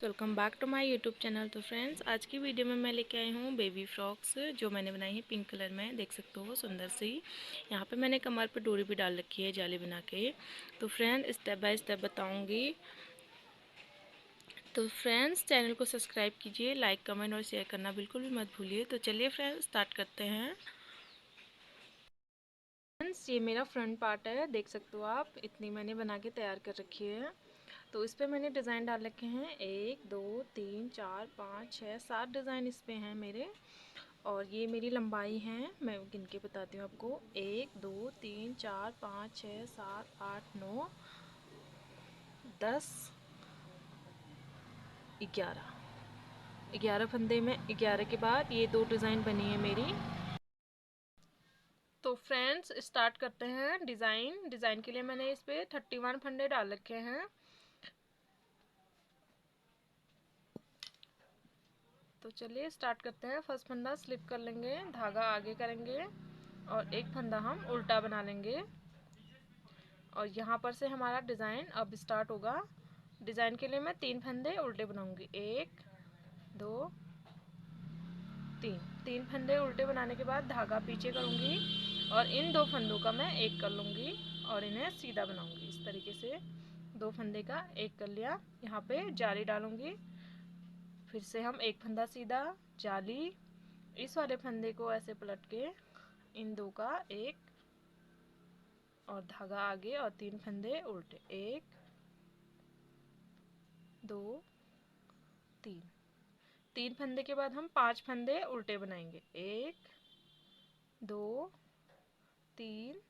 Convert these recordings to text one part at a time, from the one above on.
Welcome back to my YouTube channel. तो friends, आज की वीडियो में मैं लेके आई हूँ बेबी फ्रॉक्स जो मैंने बनाई है पिंक कलर में। देख सकते हो सुंदर सी। यहाँ पे मैंने कमर पे डोरी भी डाल रखी है जाली बना के। तो फ्रेंड, स्टेप बाय स्टेप बताऊँगी। तो फ्रेंड्स, चैनल को सब्सक्राइब कीजिए, लाइक कमेंट और शेयर करना बिल्कुल भी मत भूलिए। तो चलिए फ्रेंड्स, स्टार्ट करते हैं। फ्रेंड्स, ये मेरा फ्रंट पार्ट है, देख सकते हो आप। इतनी मैंने बना के तैयार कर रखी है। तो इस पर मैंने डिज़ाइन डाल रखे हैं 1 2 3 4 5 6 7 डिज़ाइन इस पे हैं मेरे। और ये मेरी लंबाई है, मैं गिन के बताती हूँ आपको। 1 2 3 4 5 6 7 8 9 10 11 11 फंदे में 11 के बाद ये 2 डिज़ाइन बनी है मेरी। तो फ्रेंड्स, स्टार्ट करते हैं। डिज़ाइन के लिए मैंने इस पे 31 फंदे डाल रखे हैं। तो चलिए स्टार्ट करते हैं। फर्स्ट फंदा स्लिप कर लेंगे, धागा आगे करेंगे और एक फंदा हम उल्टा बना लेंगे। और यहाँ पर से हमारा डिज़ाइन अब स्टार्ट होगा। डिज़ाइन के लिए मैं 3 फंदे उल्टे बनाऊंगी। 1 2 3 3 फंदे उल्टे बनाने के बाद धागा पीछे करूंगी और इन 2 फंदों का मैं एक कर लूंगी और इन्हें सीधा बनाऊंगी इस तरीके से। 2 फंदे का एक कर लिया। यहाँ पे जाली डालूंगी, फिर से हम एक फंदा सीधा, जाली, इस वाले फंदे को ऐसे पलट के इन 2 का एक और धागा आगे और 3 फंदे उल्टे। 1 2 3 3 फंदे के बाद हम 5 फंदे उल्टे बनाएंगे। 1 2 3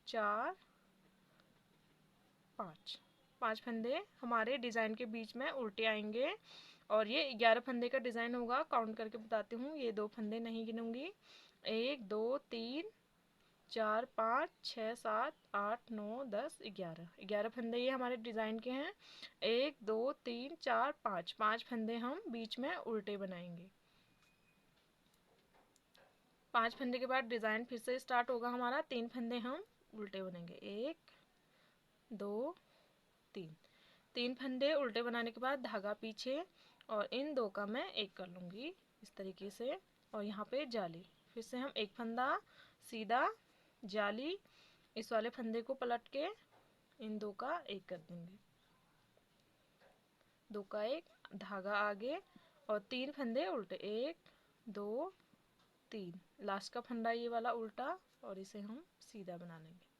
4 5 5 फंदे हमारे डिज़ाइन के बीच में उल्टे आएंगे। और ये 11 फंदे का डिज़ाइन होगा। काउंट करके बताती हूँ, ये 2 फंदे नहीं गिनूंगी। 1 2 3 4 5 6 7 8 9 10 11 11 फंदे ये हमारे डिज़ाइन के हैं। 1 2 3 4 5 5 फंदे हम बीच में उल्टे बनाएंगे। 5 फंदे के बाद डिज़ाइन फिर से स्टार्ट होगा हमारा। 3 फंदे हम उल्टे बनेंगे। 1 2 3 3 फंदे उल्टे बनाने के बाद धागा पीछे और इन 2 का मैं एक कर लूँगी इस तरीके से। और यहाँ पे जाली, फिर से हम एक फंदा सीधा, जाली, इस वाले फंदे को पलट के इन 2 का एक कर देंगे। 2 का एक, धागा आगे और 3 फंदे उल्टे। 1 2 3 लास्ट का फंदा ये वाला उल्टा और इसे हम सीधा बना लेंगे।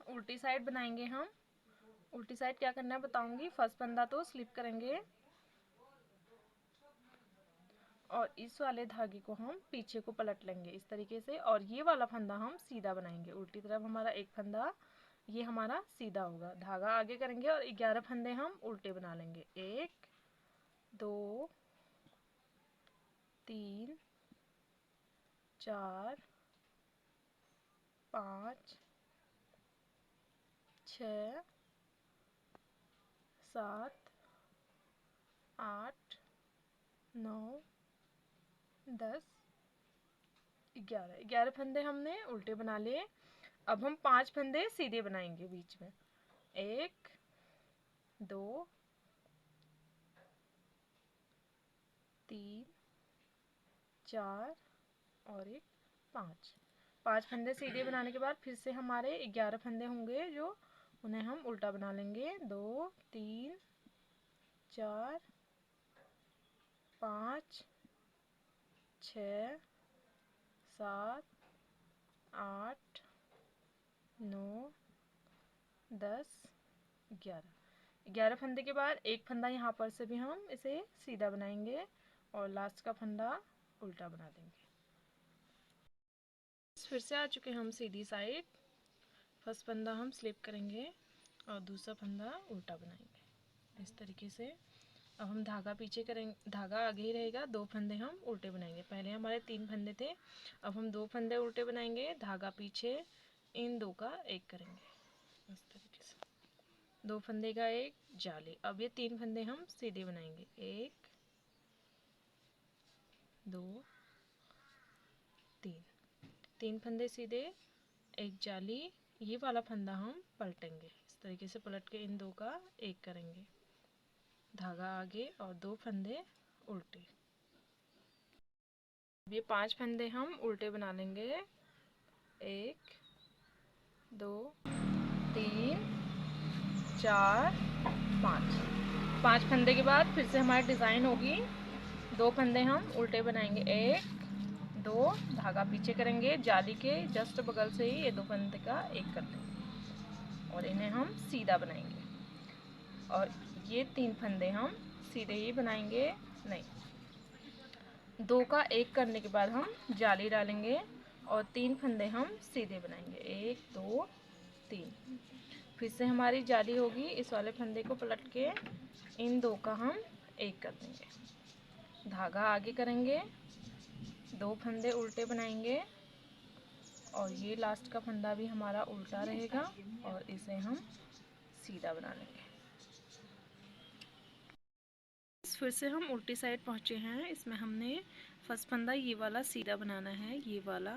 उल्टी साइड बनाएंगे हम। उल्टी साइड क्या करना है बताऊंगी। फर्स्ट फंदा तो स्लिप करेंगे और इस वाले धागे को हम पीछे को पलट लेंगे इस तरीके से। और ये वाला फंदा हम सीधा बनाएंगे। उल्टी तरफ हमारा एक फंदा ये हमारा सीधा होगा। धागा आगे करेंगे और 11 फंदे हम उल्टे बना लेंगे। 1 2 3 4 5 6 7 8 9 10 11 फंदे हमने उल्टे बना लिए। अब हम 5 फंदे सीधे बनाएंगे बीच में। 1 2 3 4 और एक 5 5 फंदे सीधे बनाने के बाद फिर से हमारे 11 फंदे होंगे जो उन्हें हम उल्टा बना लेंगे। 2 3 4 5 6 7 8 9 10 11 फंदे के बाद एक फंदा यहाँ पर से भी हम इसे सीधा बनाएंगे और लास्ट का फंदा उल्टा बना देंगे। फिर से आ चुके हम सीधी साइड। फर्स्ट फंदा हम स्लिप करेंगे और दूसरा फंदा उल्टा बनाएंगे इस तरीके से। अब हम धागा पीछे करेंगे, धागा आगे ही रहेगा। 2 फंदे हम उल्टे बनाएंगे। पहले हमारे 3 फंदे थे, अब हम 2 फंदे उल्टे बनाएंगे, धागा पीछे, इन 2 का एक करेंगे इस तरीके से। 2 फंदे का एक, जाली। अब ये 3 फंदे हम सीधे बनाएंगे। 1 2 3 3 फंदे सीधे, एक जाली, ये वाला फंदा हम पलटेंगे इस तरीके से। पलट के इन 2 का एक करेंगे। धागा आगे और 2 फंदे उल्टे। ये 5 फंदे हम उल्टे बना लेंगे। 1 2 3 4 5। 5 फंदे के बाद फिर से हमारी डिज़ाइन होगी। 2 फंदे हम उल्टे बनाएंगे। 1 2 धागा पीछे करेंगे, जाली के जस्ट बगल से ही ये 2 फंदे का एक कर लेंगे और इन्हें हम सीधा बनाएंगे। और ये 3 फंदे हम सीधे ही बनाएंगे, नहीं, 2 का एक करने के बाद हम जाली डालेंगे और 3 फंदे हम सीधे बनाएंगे। 1 2 3। फिर से हमारी जाली होगी। इस वाले फंदे को पलट के इन 2 का हम एक कर देंगे। धागा आगे करेंगे, 2 फंदे उल्टे बनाएंगे और ये लास्ट का फंदा भी हमारा उल्टा रहेगा और इसे हम सीधा बना लेंगे। फिर से हम उल्टी साइड पहुंचे हैं। इसमें हमने फर्स्ट फंदा ये वाला सीधा बनाना है, ये वाला,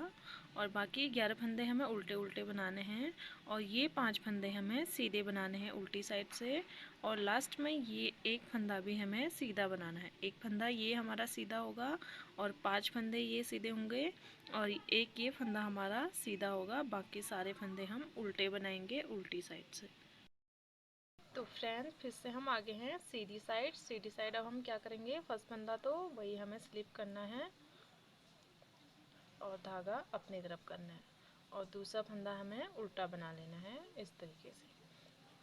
और बाकी 11 फंदे हमें उल्टे उल्टे बनाने हैं और ये 5 फंदे हमें सीधे बनाने हैं उल्टी साइड से। और लास्ट में ये एक फंदा भी हमें सीधा बनाना है। एक फंदा ये हमारा सीधा होगा और 5 फंदे ये सीधे होंगे और एक ये फंदा हमारा सीधा होगा। बाकी सारे फंदे हम उल्टे बनाएंगे उल्टी साइड से। तो फ्रेंड्स फिर से हम आगे हैं सीधी साइड। सीधी साइड अब हम क्या करेंगे, फर्स्ट फंदा तो वही हमें स्लिप करना है और धागा अपनी तरफ करना है और दूसरा फंदा हमें उल्टा बना लेना है इस तरीके से।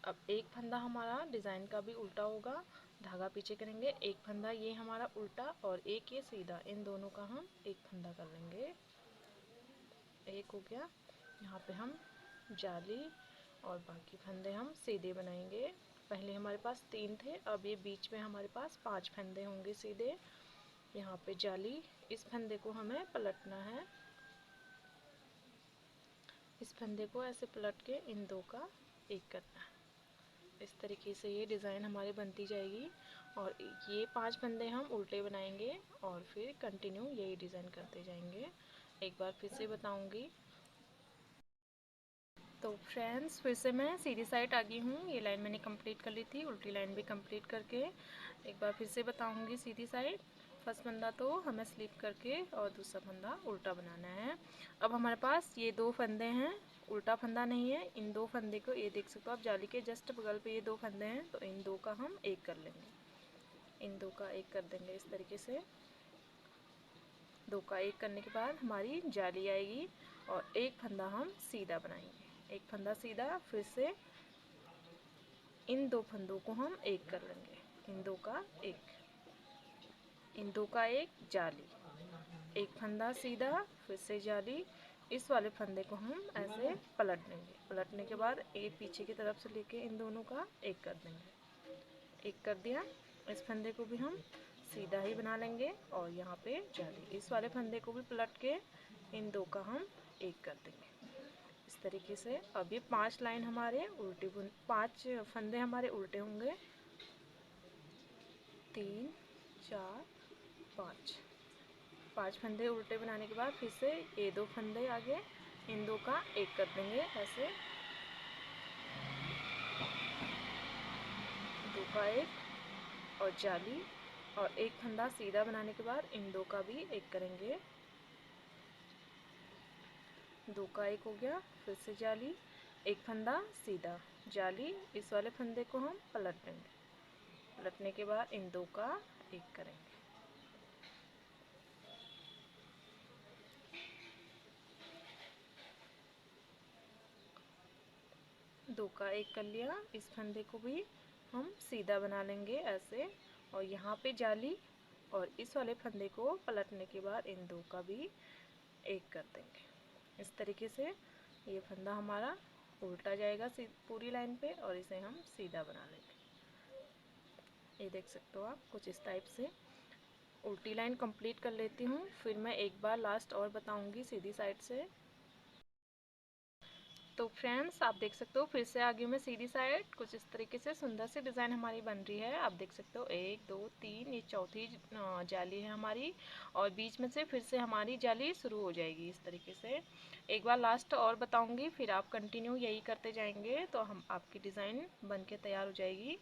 अब एक फंदा हमारा डिज़ाइन का भी उल्टा होगा, धागा पीछे करेंगे, एक फंदा ये हमारा उल्टा और एक ये सीधा, इन दोनों का हम एक फंदा कर लेंगे। एक हो गया। यहाँ पे हम जाली और बाकी फंदे हम सीधे बनाएंगे। पहले हमारे पास 3 थे, अब ये बीच में हमारे पास 5 फंदे होंगे सीधे। यहाँ पे जाली, इस फंदे को हमें पलटना है। इस फंदे को ऐसे पलट के इन 2 का एक करना है। इस तरीके से ये डिज़ाइन हमारी बनती जाएगी और ये 5 फंदे हम उल्टे बनाएंगे और फिर कंटिन्यू यही डिज़ाइन करते जाएंगे। एक बार फिर से बताऊंगी। तो फ्रेंड्स फिर से मैं सीधी साइड आ गई हूँ। ये लाइन मैंने कंप्लीट कर ली थी, उल्टी लाइन भी कंप्लीट करके एक बार फिर से बताऊंगी। सीधी साइड फर्स्ट फंदा तो हमें स्लिप करके और दूसरा फंदा उल्टा बनाना है। अब हमारे पास ये 2 फंदे हैं, उल्टा फंदा नहीं है। इन 2 फंदे को ये देख सकते हो आप, जाली के जस्ट बगल पे ये 2 फंदे हैं, तो इन 2 का हम एक कर लेंगे। इन 2 का एक कर देंगे इस तरीके से। 2 का एक करने के बाद हमारी जाली आएगी और एक फंदा हम सीधा बनाएंगे। एक फंदा सीधा, फिर से इन 2 फंदों को हम एक कर लेंगे। इन 2 का एक, इन 2 का एक, जाली, एक फंदा सीधा, फिर से जाली। इस वाले फंदे को हम ऐसे पलट देंगे। पलटने के बाद एक पीछे की तरफ से लेके इन दोनों का एक कर देंगे। एक कर दिया। इस फंदे को भी हम सीधा ही बना लेंगे और यहाँ पे जाली। इस वाले फंदे को भी पलट के इन 2 का हम एक कर देंगे इस तरीके से। अब ये 5 लाइन हमारे उल्टे 5 फंदे हमारे उल्टे होंगे। 3 4 5 फंदे उल्टे बनाने के बाद फिर से ये 2 फंदे आगे, इन 2 का एक कर देंगे ऐसे। 2 का एक और जाली और एक फंदा सीधा बनाने के बाद इन 2 का भी एक करेंगे। 2 का एक हो गया, फिर से जाली, एक फंदा सीधा, जाली। इस वाले फंदे को हम पलट देंगे। पलटने के बाद इन 2 का एक करेंगे। 2 का एक कर लिया। इस फंदे को भी हम सीधा बना लेंगे ऐसे और यहाँ पे जाली और इस वाले फंदे को पलटने के बाद इन 2 का भी एक कर देंगे। इस तरीके से ये फंदा हमारा उल्टा जाएगा पूरी लाइन पे और इसे हम सीधा बना लेंगे। ये देख सकते हो आप, कुछ इस टाइप से। उल्टी लाइन कंप्लीट कर लेती हूँ, फिर मैं एक बार लास्ट और बताऊँगी सीधी साइड से। तो फ्रेंड्स आप देख सकते हो, फिर से आगे मैं सीधी साइड कुछ इस तरीके से सुंदर सी डिज़ाइन हमारी बन रही है। आप देख सकते हो 1 2 3, ये चौथी जाली है हमारी और बीच में से फिर से हमारी जाली शुरू हो जाएगी इस तरीके से। एक बार लास्ट और बताऊंगी, फिर आप कंटिन्यू यही करते जाएंगे तो हम आपकी डिज़ाइन बन के तैयार हो जाएगी।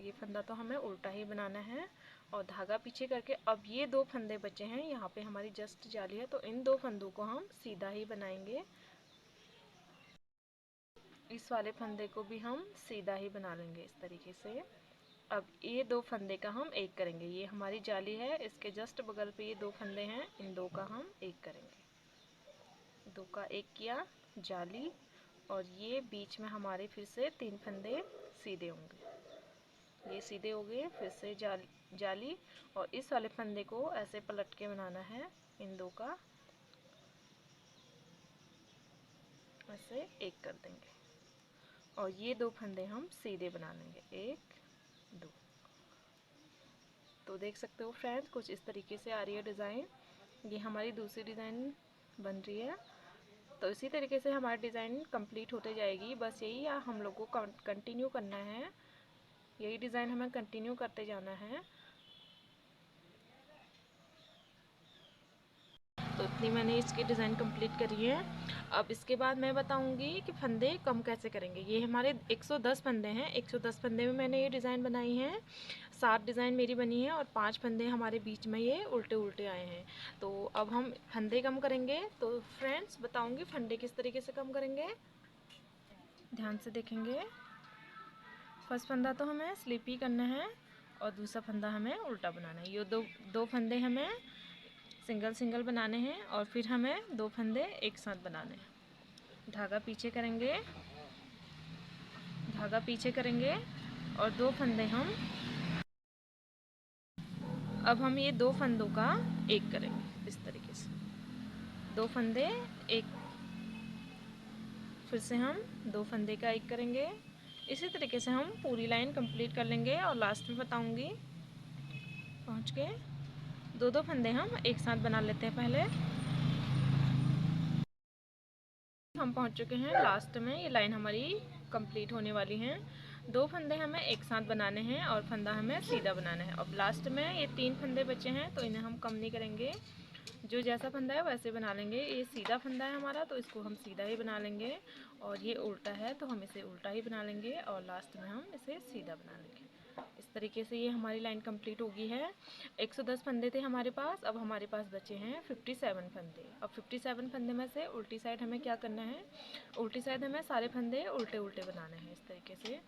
ये फंदा तो हमें उल्टा ही बनाना है और धागा पीछे करके अब ये 2 फंदे बचे हैं, यहाँ पे हमारी जस्ट जाली है, तो इन 2 फंदों को हम सीधा ही बनाएंगे। इस वाले फंदे को भी हम सीधा ही बना लेंगे इस तरीके से। अब ये 2 फंदे का हम एक करेंगे, ये हमारी जाली है, इसके जस्ट बगल पे ये 2 फंदे हैं, इन 2 का हम एक करेंगे। 2 का एक किया जाली, और ये बीच में हमारे फिर से 3 फंदे सीधे होंगे, ये सीधे हो गए। फिर से जाली और इस वाले फंदे को ऐसे पलट के बनाना है, इन 2 का ऐसे एक कर देंगे और ये 2 फंदे हम सीधे बना लेंगे, 1 2। तो देख सकते हो फ्रेंड्स, कुछ इस तरीके से आ रही है डिज़ाइन। ये हमारी दूसरी डिज़ाइन बन रही है। तो इसी तरीके से हमारी डिज़ाइन कंप्लीट होते जाएगी। बस यही हम लोग को कंटिन्यू करना है, यही डिज़ाइन हमें कंटिन्यू करते जाना है। तो इतनी मैंने इसकी डिज़ाइन कंप्लीट करी है। अब इसके बाद मैं बताऊंगी कि फंदे कम कैसे करेंगे। ये हमारे 110 फंदे हैं, 110 फंदे में मैंने ये डिज़ाइन बनाई है। 7 डिज़ाइन मेरी बनी है और 5 फंदे हमारे बीच में ये उल्टे उल्टे आए हैं। तो अब हम फंदे कम करेंगे। तो फ्रेंड्स बताऊंगी फंदे किस तरीके से कम करेंगे, ध्यान से देखेंगे। फर्स्ट फंदा तो हमें स्लिप ही करना है और दूसरा फंदा हमें उल्टा बनाना है। ये दो फंदे हमें सिंगल सिंगल बनाने हैं और फिर हमें 2 फंदे एक साथ बनाने हैं। धागा पीछे करेंगे और 2 फंदे हम, अब हम ये 2 फंदों का एक करेंगे इस तरीके से। 2 फंदे एक, फिर से हम 2 फंदे का एक करेंगे। इसी तरीके से हम पूरी लाइन कंप्लीट कर लेंगे और लास्ट में बताऊंगी। पहुंच के 2 फंदे हम एक साथ बना लेते हैं पहले। हम पहुंच चुके हैं लास्ट में, ये लाइन हमारी कंप्लीट होने वाली है। 2 फंदे हमें एक साथ बनाने हैं और फंदा हमें सीधा बनाना है। अब लास्ट में ये 3 फंदे बचे हैं, तो इन्हें हम कम नहीं करेंगे, जो जैसा फंदा है वैसे बना लेंगे। ये सीधा फंदा है हमारा, तो इसको हम सीधा ही बना लेंगे, और ये उल्टा है तो हम इसे उल्टा ही बना लेंगे, और लास्ट में हम इसे सीधा बना लेंगे। इस तरीके से ये हमारी लाइन कंप्लीट होगी है। 110 फंदे थे हमारे पास, अब हमारे पास बचे हैं 57 फंदे। अब 57 फंदे में से उल्टी साइड हमें क्या करना है, उल्टी साइड हमें सारे फंदे उल्टे उल्टे बनाने हैं। इस तरीके से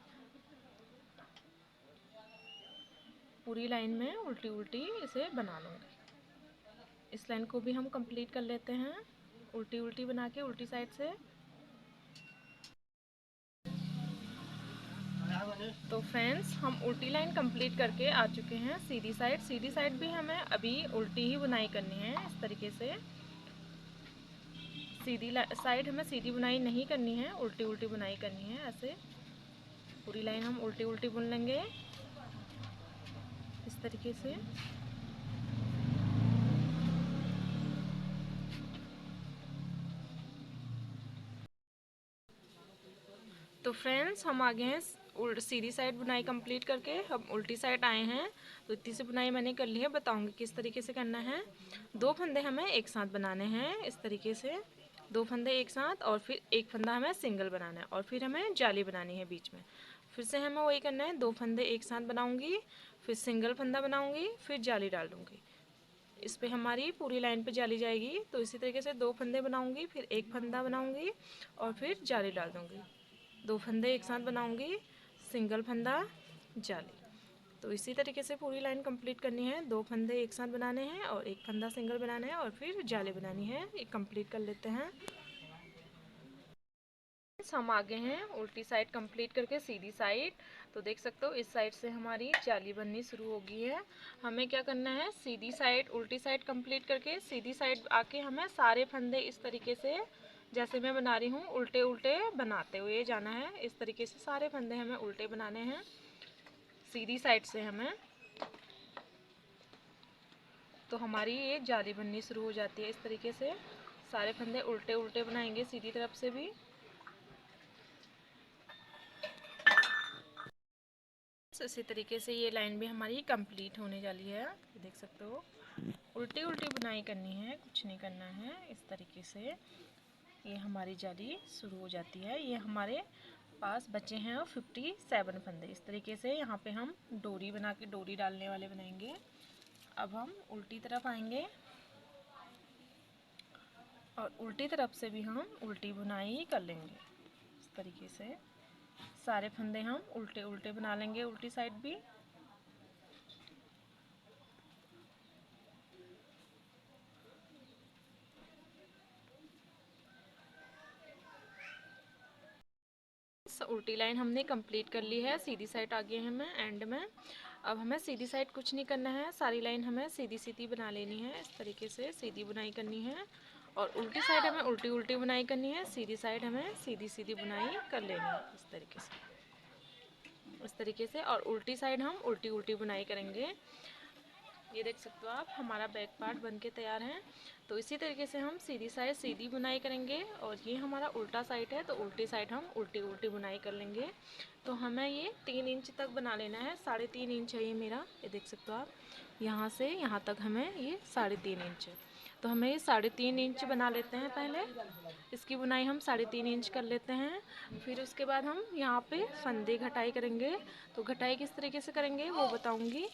पूरी लाइन में उल्टी उल्टी इसे बना लूँगी। इस लाइन को भी हम कंप्लीट कर लेते हैं उल्टी उल्टी बना के, उल्टी साइड से। तो फ्रेंड्स हम उल्टी लाइन कंप्लीट करके आ चुके हैं सीधी साइड। सीधी साइड भी हमें अभी उल्टी ही बुनाई करनी है इस तरीके से। सीधी साइड हमें सीधी बुनाई नहीं करनी है, उल्टी उल्टी बुनाई करनी है। ऐसे पूरी लाइन हम उल्टी उल्टी बुन लेंगे इस तरीके से। तो फ्रेंड्स हम आगे हैं सीधी साइड बुनाई कंप्लीट करके, हम उल्टी साइड आए हैं। तो इतनी सी बुनाई मैंने कर ली है, बताऊंगी किस तरीके से करना है। 2 फंदे हमें एक साथ बनाने हैं इस तरीके से, 2 फंदे एक साथ, और फिर एक फंदा हमें सिंगल बनाना है, और फिर हमें जाली बनानी है बीच में। फिर से हमें वही करना है, 2 फंदे एक साथ बनाऊंगी, फिर सिंगल फंदा बनाऊंगी, फिर जाली डाल दूंगी। इस पे हमारी पूरी लाइन पे जाली जाएगी। तो इसी तरीके से 2 फंदे बनाऊंगी, फिर एक फंदा बनाऊंगी और फिर जाली डाल दूंगी। 2 फंदे एक साथ बनाऊंगी, सिंगल फंदा, जाली। तो इसी तरीके से पूरी लाइन कंप्लीट करनी है। 2 फंदे एक साथ बनाने हैं और एक फंदा सिंगल बनाना है और फिर जाली बनानी है। ये कंप्लीट कर लेते हैं। हम आगे हैं उल्टी साइड कंप्लीट करके सीधी साइड। तो देख सकते हो इस साइड से हमारी जाली बननी शुरू हो गई है। हमें क्या करना है, सीधी साइड उल्टी साइड कंप्लीट करके सीधी साइड आके हमें सारे फंदे इस तरीके से जैसे मैं बना रही हूँ उल्टे उल्टे बनाते हुए जाना है। इस तरीके से सारे फंदे हमें उल्टे बनाने हैं सीधी साइड से हमें। तो हमारी ये जाली बननी शुरू हो जाती है इस तरीके से। सारे फंदे उल्टे उल्टे बनाएंगे सीधी तरफ से भी। इसी तरीके से ये लाइन भी हमारी कंप्लीट होने वाली है। देख सकते हो उल्टी उल्टी बुनाई करनी है, कुछ नहीं करना है। इस तरीके से ये हमारी जाली शुरू हो जाती है। ये हमारे पास बचे हैं 57 फंदे। इस तरीके से यहाँ पे हम डोरी बना के डोरी डालने वाले बनाएंगे। अब हम उल्टी तरफ आएंगे और उल्टी तरफ से भी हम उल्टी बुनाई कर लेंगे। इस तरीके से सारे फंदे हम उल्टे उल्टे बना लेंगे, उल्टी साइड भी। उल्टी लाइन हमने कंप्लीट कर ली है, सीधी साइड आ गए हैं हमें एंड में। अब हमें सीधी साइड कुछ नहीं करना है, सारी लाइन हमें सीधी सीधी बना लेनी है। इस तरीके से सीधी बुनाई करनी है और उल्टी साइड हमें उल्टी उल्टी बुनाई करनी है, सीधी साइड हमें सीधी सीधी बुनाई कर लेनी है। इस तरीके से और उल्टी साइड हम उल्टी उल्टी बुनाई करेंगे। ये देख सकते हो आप, हमारा बैक पार्ट बनके तैयार है। तो इसी तरीके से हम सीधी साइड सीधी बुनाई करेंगे और ये हमारा उल्टा साइड है, तो उल्टी साइड हम उल्टी उल्टी बुनाई कर लेंगे। तो हमें ये 3 इंच तक बना लेना है, 3.5 इंच है ये मेरा। ये देख सकते हो आप, यहाँ से यहाँ तक हमें ये 3.5 इंच है। तो हमें ये 3.5 इंच बना लेते हैं। पहले इसकी बुनाई हम 3.5 इंच कर लेते हैं। फिर उसके बाद हम यहाँ पे फंदे घटाई करेंगे। तो घटाई किस तरीके से करेंगे वो बताऊँगी।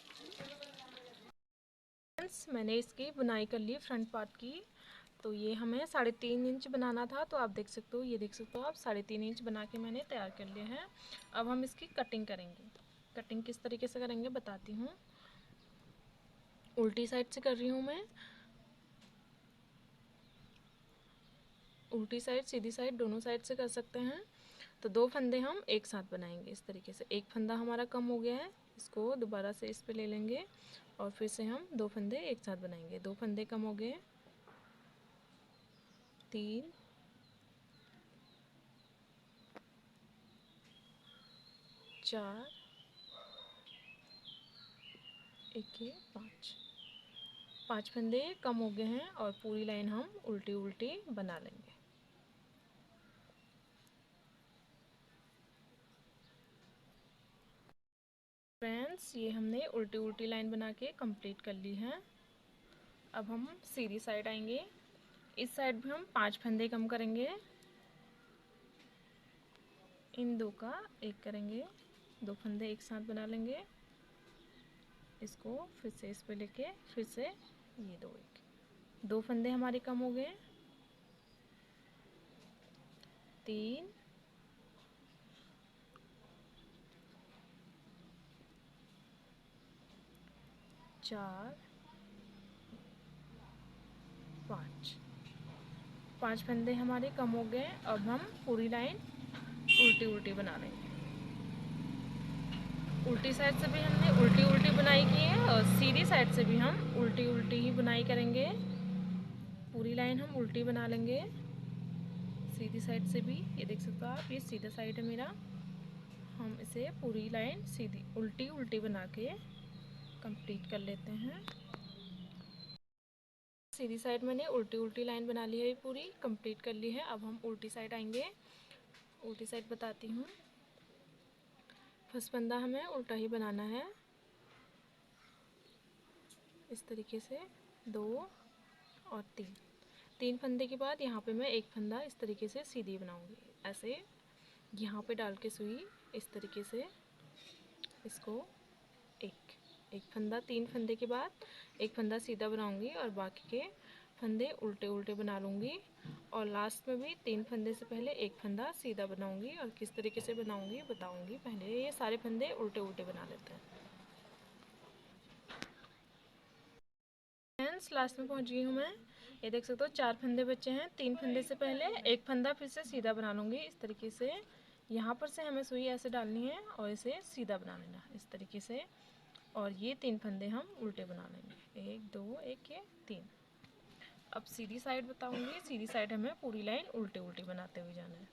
मैंने इसकी बुनाई कर ली फ्रंट पार्ट की। तो ये हमें 3.5 इंच बनाना था, तो आप देख सकते हो, ये देख सकते हो आप, 3.5 इंच बना के मैंने तैयार कर लिया है। अब हम इसकी कटिंग करेंगे। कटिंग किस तरीके से करेंगे बताती हूँ। उल्टी साइड से कर रही हूँ मैं, उल्टी साइड सीधी साइड दोनों साइड से कर सकते हैं। तो 2 फंदे हम एक साथ बनाएंगे। इस तरीके से एक फंदा हमारा कम हो गया है, इसको दोबारा से इस पे ले लेंगे और फिर से हम 2 फंदे एक साथ बनाएंगे। 2 फंदे कम हो गए, 3 4 1 5 फंदे कम हो गए हैं और पूरी लाइन हम उल्टी उल्टी बना लेंगे। फ्रेंड्स, ये हमने उल्टी उल्टी लाइन बना के कंप्लीट कर ली है। अब हम सीधी साइड आएंगे। इस साइड भी हम 5 फंदे कम करेंगे, इन 2 का 1 करेंगे, 2 फंदे एक साथ बना लेंगे। इसको फिर से इस पे लेके फिर से ये 2 फंदे हमारे कम हो गए, 3 4 5 फंदे हमारे कम हो गए। अब हम पूरी लाइन उल्टी उल्टी बना लेंगे। उल्टी साइड से भी हमने उल्टी उल्टी बुनाई की है और सीधी साइड से भी हम उल्टी उल्टी ही बुनाई करेंगे। पूरी लाइन हम उल्टी बना लेंगे सीधी साइड से भी। ये देख सकते हो आप, ये सीधा साइड है मेरा। हम इसे पूरी लाइन सीधी उल्टी उल्टी बना के कंप्लीट कर लेते हैं। सीधी साइड मैंने उल्टी उल्टी लाइन बना ली है, पूरी कंप्लीट कर ली है। अब हम उल्टी साइड आएंगे। उल्टी साइड बताती हूँ। फर्स्ट फंदा हमें उल्टा ही बनाना है, इस तरीके से 2 और 3 फंदे के बाद यहाँ पे मैं एक फंदा इस तरीके से सीधी बनाऊंगी। ऐसे यहाँ पे डाल के सुई इस तरीके से इसको एक फंदा, 3 फंदे के बाद एक फंदा सीधा बनाऊंगी और बाकी के फंदे उल्टे उल्टे बना लूँगी। और लास्ट में भी 3 फंदे से पहले एक फंदा सीधा बनाऊंगी और किस तरीके से बनाऊंगी बताऊंगी। पहले ये सारे फंदे उल्टे उल्टे बना लेते हैं। फ्रेंड्स, लास्ट में पहुंच गई हूँ मैं। ये देख सकते हो 4 फंदे बचे हैं। 3 फंदे से पहले एक फंदा फिर से सीधा बना लूँगी इस तरीके से। यहाँ पर से हमें सुई ऐसे डालनी है और इसे सीधा बना लेना इस तरीके से। और ये 3 फंदे हम उल्टे बना लेंगे, 1 2 1 ये 3। अब सीधी साइड बताऊंगी। सीधी साइड हमें पूरी लाइन उल्टे उल्टे बनाते हुए जाना है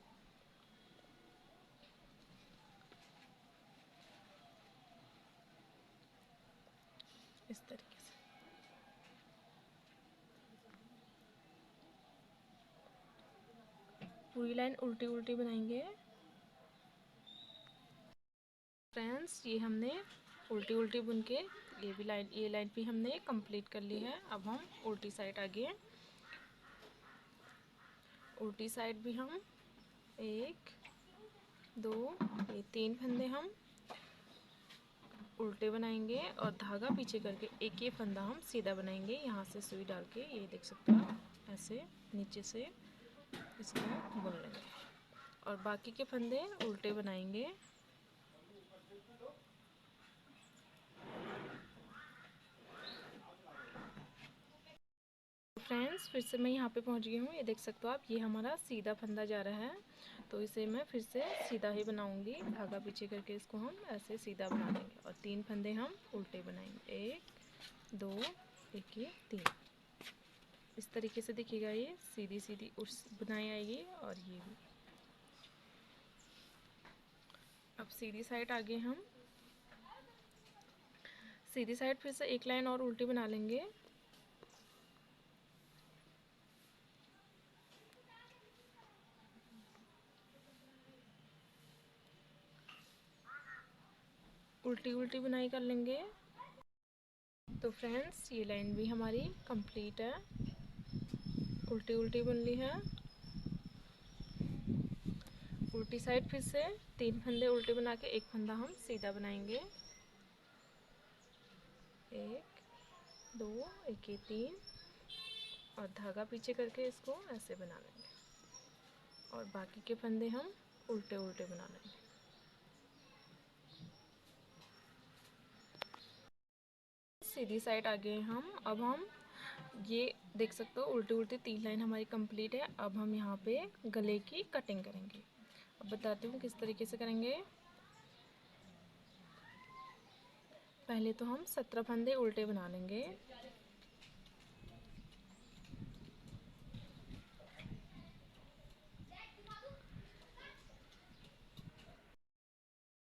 इस तरीके से। पूरी लाइन उल्टी उल्टी बनाएंगे। फ्रेंड्स, ये हमने उल्टी उल्टी बुन के ये लाइन भी हमने कंप्लीट कर ली है। अब हम उल्टी साइड आगे, उल्टी साइड भी हम 1 2, ये 3 फंदे हम उल्टे बनाएंगे और धागा पीछे करके एक ये फंदा हम सीधा बनाएंगे यहाँ से सुई डाल के। ये देख सकते हो आप, ऐसे नीचे से इसको बुन लेंगे और बाकी के फंदे उल्टे बनाएंगे। फ्रेंड्स फिर से मैं यहाँ पे पहुँच गई हूँ। ये देख सकते हो आप, ये हमारा सीधा फंदा जा रहा है, तो इसे मैं फिर से सीधा ही बनाऊंगी। धागा पीछे करके इसको हम ऐसे सीधा बना देंगे और 3 फंदे हम उल्टे बनाएंगे। 1 2 1 ये 3। इस तरीके से दिखेगा, ये सीधी सीधी उस बुनाई आएगी। और ये भी अब सीधी साइड आगे हम सीधी साइड फिर से एक लाइन और उल्टी बना लेंगे। उल्टी उल्टी बुनाई कर लेंगे। तो फ्रेंड्स ये लाइन भी हमारी कंप्लीट है, उल्टी उल्टी बुन ली है। उल्टी साइड फिर से 3 फंदे उल्टे बना के एक फंदा हम सीधा बनाएंगे। 1 2 1 ये 3 और धागा पीछे करके इसको ऐसे बना लेंगे और बाकी के फंदे हम उल्टे उल्टे बना लेंगे। सीधी साइड आगे हम अब हम ये देख सकते हो उल्टी उल्टी 3 लाइन हमारी कंप्लीट है। अब हम यहाँ पे गले की कटिंग करेंगे। अब बताती हूँ किस तरीके से करेंगे। पहले तो हम 17 फंदे उल्टे बना लेंगे।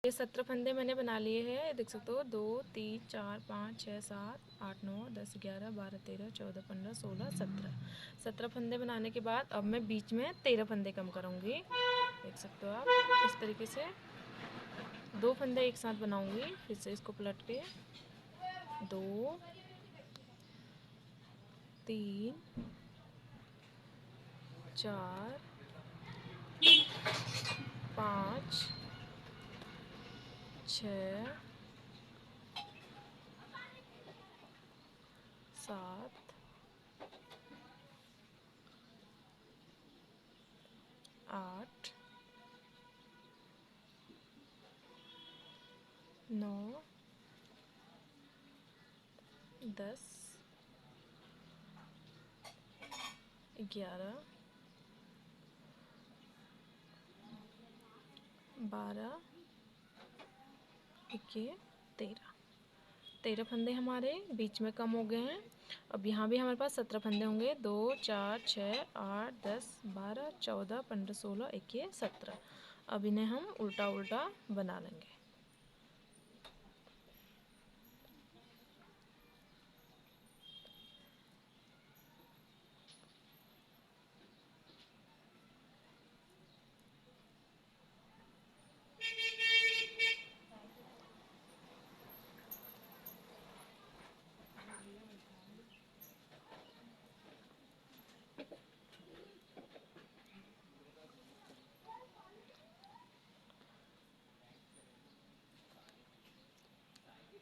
ये 17 फंदे मैंने बना लिए हैं, देख सकते हो। 2 3 4 5 6 7 8 9 10 11 12 13 14 15 16 17 फंदे बनाने के बाद अब मैं बीच में 13 फंदे कम करूँगी। देख सकते हो आप, इस तरीके से 2 फंदे एक साथ बनाऊँगी। फिर से इसको पलट के 2 3 4 5 6 7 8 9 10 11 12 21 13 फंदे हमारे बीच में कम हो गए हैं। अब यहाँ भी हमारे पास 17 फंदे होंगे। 2 4 6 8 10 12 14 15 16 21 17। अब इन्हें हम उल्टा उल्टा बना लेंगे।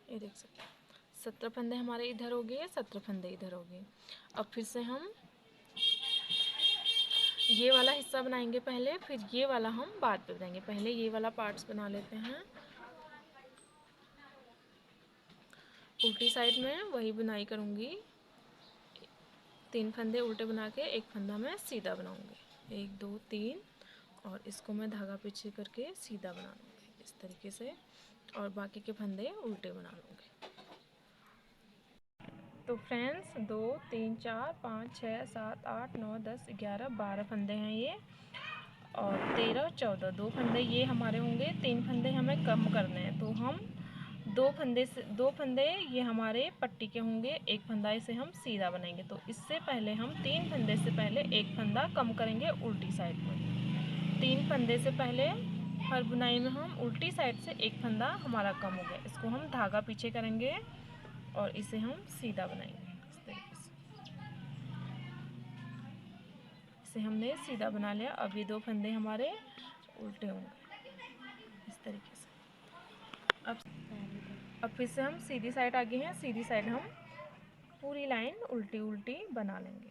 ये देख सकते हैं 17 फंदे हमारे इधर हो गए, 17 फंदे इधर हो गए। अब फिर से हम ये वाला हिस्सा बनाएंगे पहले, फिर ये वाला हम बाद में बनाएंगे। पहले ये वाला पार्ट्स बना लेते हैं। उल्टी साइड में वही बुनाई करूँगी। 3 फंदे उल्टे बना के एक फंदा मैं सीधा बनाऊँगी। 1 2 3 और इसको मैं धागा पीछे करके सीधा बना लूँगी इस तरीके से और बाकी के फंदे उल्टे बना लूँगी। तो फ्रेंड्स 2 3 4 5 6 7 8 9 10 11 12 फंदे हैं ये और 13 14 2 फंदे ये हमारे होंगे। 3 फंदे हमें कम करने हैं, तो हम 2 फंदे ये हमारे पट्टी के होंगे। एक फंदा इसे हम सीधा बनाएंगे। तो इससे पहले हम 3 फंदे से पहले एक फंदा कम करेंगे उल्टी साइड में। 3 फंदे से पहले हर बुनाई में हम उल्टी साइड से एक फंदा हमारा कम हो गया, इसको हम धागा पीछे करेंगे और इसे हम सीधा बनाएंगे इस तरीके से। इसे हमने सीधा बना लिया। अब ये 2 फंदे हमारे उल्टे होंगे। तरीके से। अब फिर से हम सीधी साइड आगे हैं, सीधी साइड हम पूरी लाइन उल्टी उल्टी बना लेंगे।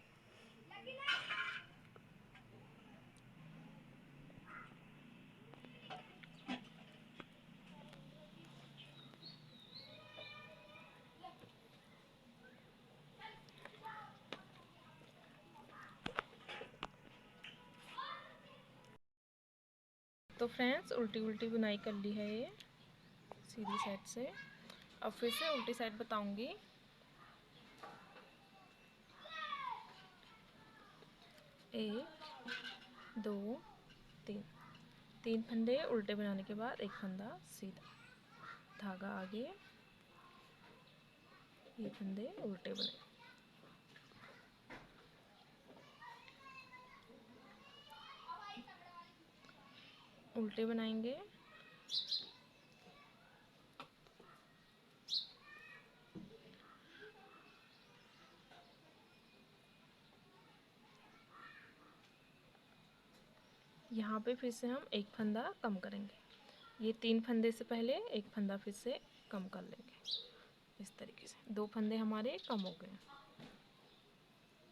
तो फ्रेंड्स उल्टी उल्टी बुनाई कर ली है ये सीधी साइड से। अब फिर से उल्टी साइड बताऊंगी। एक, दो, तीन, तीन फंदे उल्टे बनाने के बाद एक फंदा सीधा, धागा आगे, ये फंदे उल्टे बने। उल्टे बनाएंगे, यहाँ पे फिर से हम एक फंदा कम करेंगे। ये तीन फंदे से पहले एक फंदा फिर से कम कर लेंगे इस तरीके से। दो फंदे हमारे कम हो गए।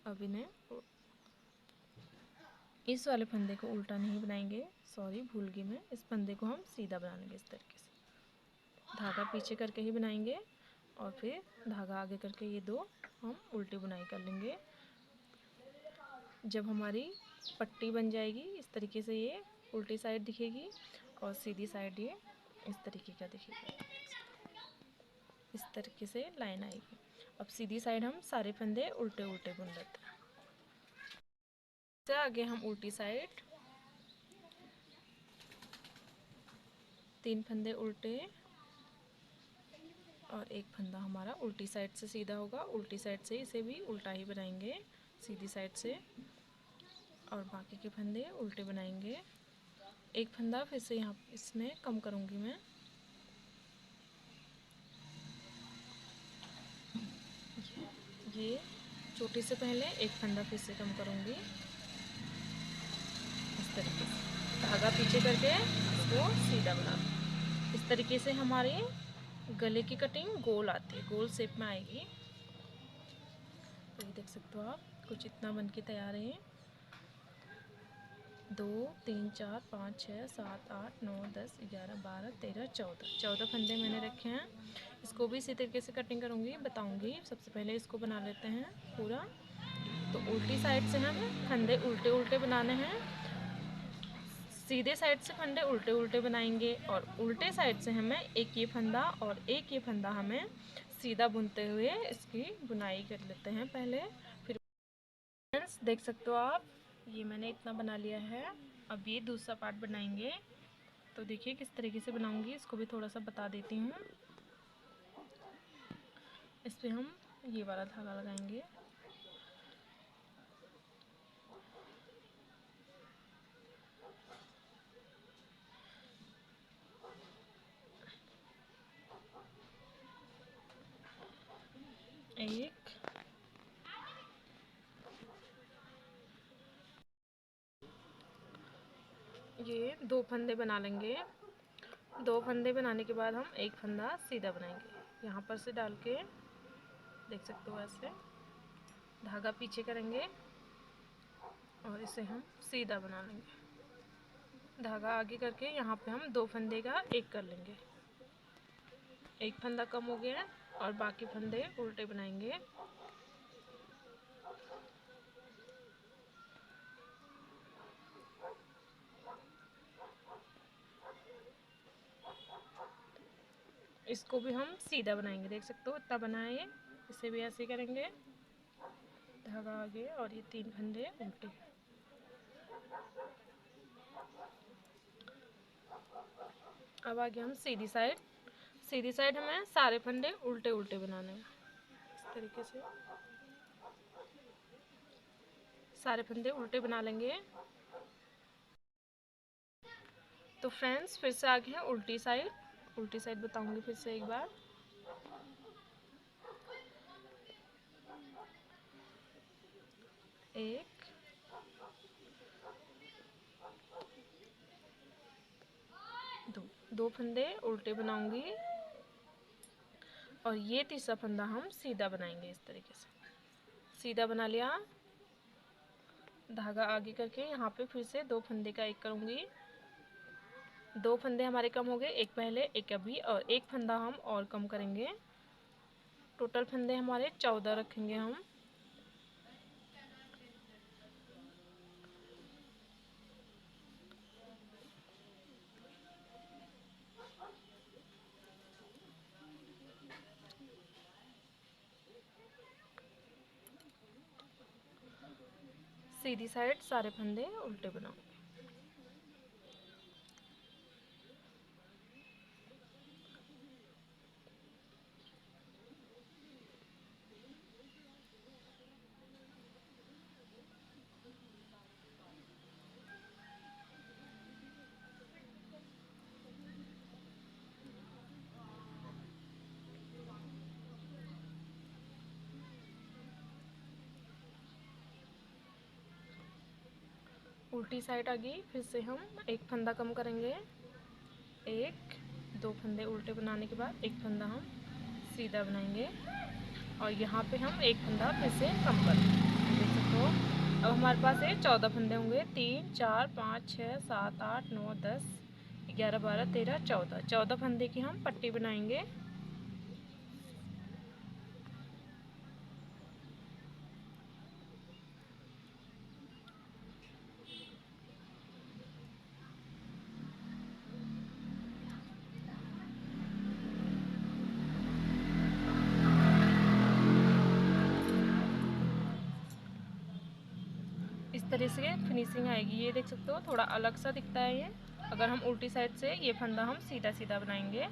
अब इन्हें इस वाले फंदे को उल्टा नहीं बनाएंगे, सॉरी भूल गई मैं। इस फंदे को हम सीधा बना लेंगे इस तरीके से। धागा पीछे करके ही बनाएंगे और फिर धागा आगे करके ये दो हम उल्टी बुनाई कर लेंगे। जब हमारी पट्टी बन जाएगी इस तरीके से, ये उल्टी साइड दिखेगी और सीधी साइड ये इस तरीके का दिखेगा। इस तरीके से लाइन आएगी। अब सीधी साइड हम सारे फंदे उल्टे उल्टे बुन लेते हैं। इससे आगे हम उल्टी साइड तीन फंदे उल्टे और एक फंदा हमारा उल्टी साइड से सीधा होगा। उल्टी साइड से इसे भी उल्टा ही बनाएंगे सीधी साइड से, और बाकी के फंदे उल्टे बनाएंगे। एक फंदा फिर से यहाँ इसमें कम करूँगी मैं। ये चोटी से पहले एक फंदा फिर से कम करूँगी इस तरीके से। धागा पीछे करके इसको सीधा बना दूँ। इस तरीके से हमारे गले की कटिंग गोल आती है, गोल शेप में आएगी। तो ये देख सकते हो आप, कुछ इतना बन के तैयार है। 2, 3, 4, 5, 6, 7, 8, 9, 10, 11, 12, 13, 14 फंदे मैंने रखे हैं। इसको भी इसी तरीके से कटिंग करूँगी, बताऊँगी। सबसे पहले इसको बना लेते हैं पूरा। तो उल्टी साइड से हमें फंदे उल्टे उल्टे बनाने हैं, सीधे साइड से फंदे उल्टे उल्टे बनाएंगे, और उल्टे साइड से हमें एक ये फंदा और एक ये फंदा हमें सीधा बुनते हुए इसकी बुनाई कर लेते हैं पहले। फिर फ्रेंड्स देख सकते हो आप, ये मैंने इतना बना लिया है। अब ये दूसरा पार्ट बनाएंगे। तो देखिए किस तरीके से बनाऊंगी, इसको भी थोड़ा सा बता देती हूँ। इस पर हम ये वाला धागा लगाएंगे। एक, ये दो फंदे बना लेंगे। दो फंदे बनाने के बाद हम एक फंदा सीधा बनाएंगे। यहाँ पर से डाल के देख सकते हो ऐसे धागा पीछे करेंगे और इसे हम सीधा बना लेंगे। धागा आगे करके यहाँ पे हम दो फंदे का एक कर लेंगे। एक फंदा कम हो गया और बाकी फंदे उल्टे बनाएंगे। इसको भी हम सीधा बनाएंगे, देख सकते हो इतना बनाए। इसे भी ऐसे करेंगे, धागा आगे और ये तीन फंदे उल्टे। अब आगे हम सीधी साइड। सीधी साइड हमें सारे फंदे उल्टे उल्टे बनाने हैं इस तरीके से। सारे फंदे उल्टे बना लेंगे। तो फ्रेंड्स फिर से आगे है उल्टी साइड। उल्टी साइड बताऊंगी फिर से एक बार। एक, दो, 2 फंदे उल्टे बनाऊंगी और ये तीसरा फंदा हम सीधा बनाएंगे। इस तरीके से सीधा बना लिया, धागा आगे करके यहाँ पे फिर से 2 फंदे का एक करूंगी। 2 फंदे हमारे कम हो गए, एक पहले एक अभी, और एक फंदा हम और कम करेंगे। टोटल फंदे हमारे 14 रखेंगे हम। सीधी साइड सारे फंदे उल्टे बनाऊंगे। उल्टी साइड आ गई, फिर से हम एक फंदा कम करेंगे। 1 2 फंदे उल्टे बनाने के बाद एक फंदा हम सीधा बनाएंगे और यहाँ पे हम एक फंदा फिर से कम करेंगे। देख सकते हो अब हमारे पास ये 14 फंदे होंगे। 3 4 5 6 7 8 9 10 11 12 13 14। 14 फंदे की हम पट्टी बनाएंगे। इस तरह से फिनिशिंग आएगी। ये देख सकते हो थोड़ा अलग सा दिखता है ये। अगर हम उल्टी साइड से ये फंदा हम सीधा सीधा बनाएंगे,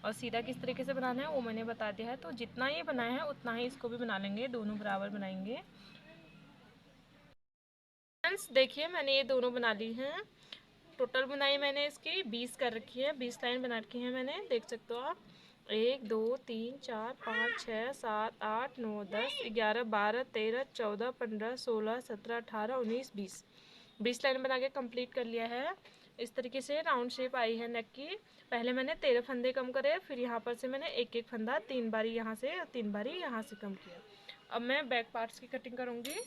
और सीधा किस तरीके से बनाना है वो मैंने बता दिया है। तो जितना ये बनाया है उतना ही इसको भी बना लेंगे, दोनों बराबर बनाएंगे। फ्रेंड्स देखिए मैंने ये दोनों बना ली हैं। टोटल बुनाई मैंने इसकी 20 कर रखी है, 20 लाइन बना रखी है मैंने। देख सकते हो आप 1 2 3 4 5 6 7 8 9 10 11 12 13 14 15 16 17 18 19 20 लाइन बना के कंप्लीट कर लिया है। इस तरीके से राउंड शेप आई है नेक की। पहले मैंने 13 फंदे कम करे, फिर यहाँ पर से मैंने एक एक फंदा 3 बारी यहाँ से और 3 बारी यहाँ से कम किया। अब मैं बैक पार्ट्स की कटिंग करूँगी।